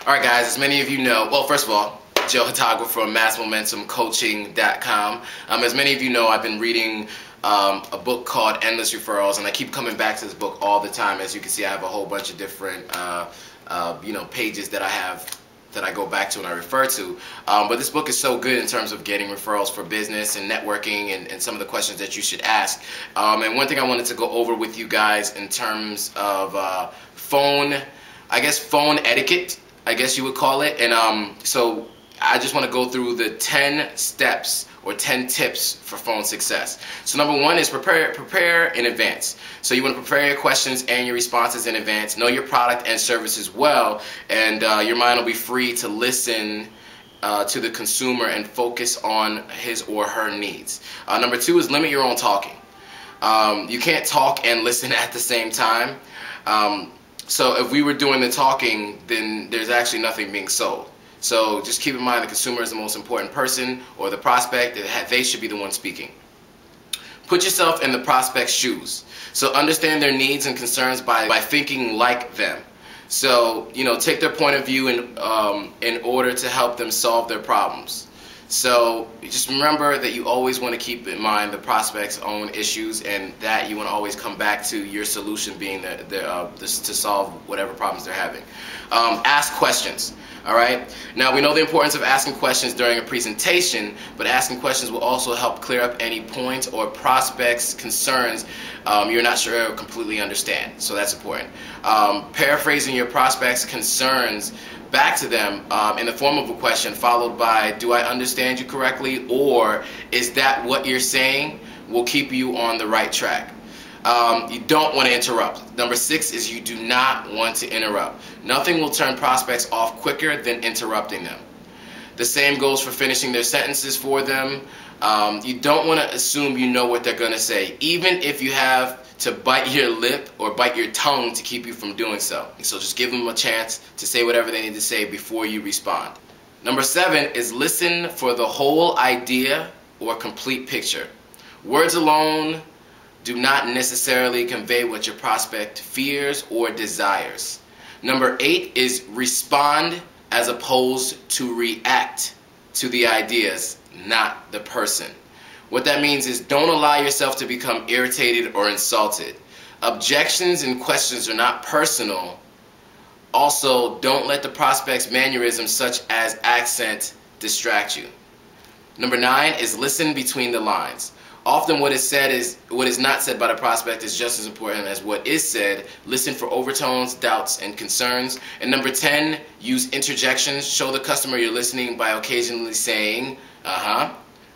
Alright guys, as many of you know, well first of all, Joe Hotagua from MassMomentumCoaching.com. As many of you know, I've been reading a book called Endless Referrals, and I keep coming back to this book all the time. As you can see, I have a whole bunch of different pages that I go back to and I refer to. But this book is so good in terms of getting referrals for business and networking and some of the questions that you should ask. And one thing I wanted to go over with you guys in terms of phone etiquette, I guess you would call it. And so I just want to go through the 10 steps or 10 tips for phone success. So number one is prepare in advance. So you want to prepare your questions and your responses in advance. Know your product and services well, and your mind will be free to listen to the consumer and focus on his or her needs. Number two is limit your own talking. You can't talk and listen at the same time. So if we were doing the talking, then there's actually nothing being sold. So just keep in mind the consumer is the most important person, or the prospect, they should be the one speaking. Put yourself in the prospect's shoes. So understand their needs and concerns by thinking like them. So, take their point of view in order to help them solve their problems. So just remember that you always want to keep in mind the prospect's own issues, and that you want to always come back to your solution being to solve whatever problems they're having. Ask questions. All right. Now we know the importance of asking questions during a presentation, but asking questions will also help clear up any points or prospects' concerns you're not sure or completely understand. So that's important. Paraphrasing your prospects' concerns back to them in the form of a question followed by, do I understand you correctly, or is that what you're saying, will keep you on the right track. You don't want to interrupt. Number 6 is you do not want to interrupt. Nothing will turn prospects off quicker than interrupting them. The same goes for finishing their sentences for them. You don't want to assume you know what they're going to say, even if you have to bite your lip or bite your tongue to keep you from doing so. So just give them a chance to say whatever they need to say before you respond. Number 7 is listen for the whole idea or complete picture. Words alone do not necessarily convey what your prospect fears or desires. Number 8 is respond as opposed to react to the ideas, not the person. What that means is don't allow yourself to become irritated or insulted. Objections and questions are not personal. Also, don't let the prospect's mannerisms such as accent distract you. Number 9 is listen between the lines. Often what is not said by the prospect is just as important as what is said. Listen for overtones, doubts, and concerns. And number 10, use interjections. Show the customer you're listening by occasionally saying, I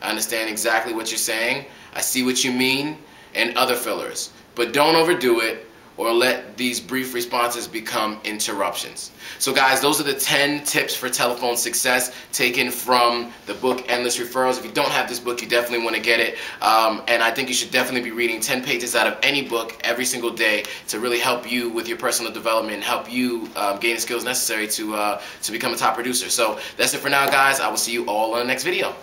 understand exactly what you're saying, I see what you mean, and other fillers. But don't overdo it or let these brief responses become interruptions. So guys, those are the 10 tips for telephone success taken from the book Endless Referrals. If you don't have this book, you definitely want to get it. And I think you should definitely be reading 10 pages out of any book every single day to really help you with your personal development and help you gain the skills necessary to become a top producer. So that's it for now, guys. I will see you all on the next video.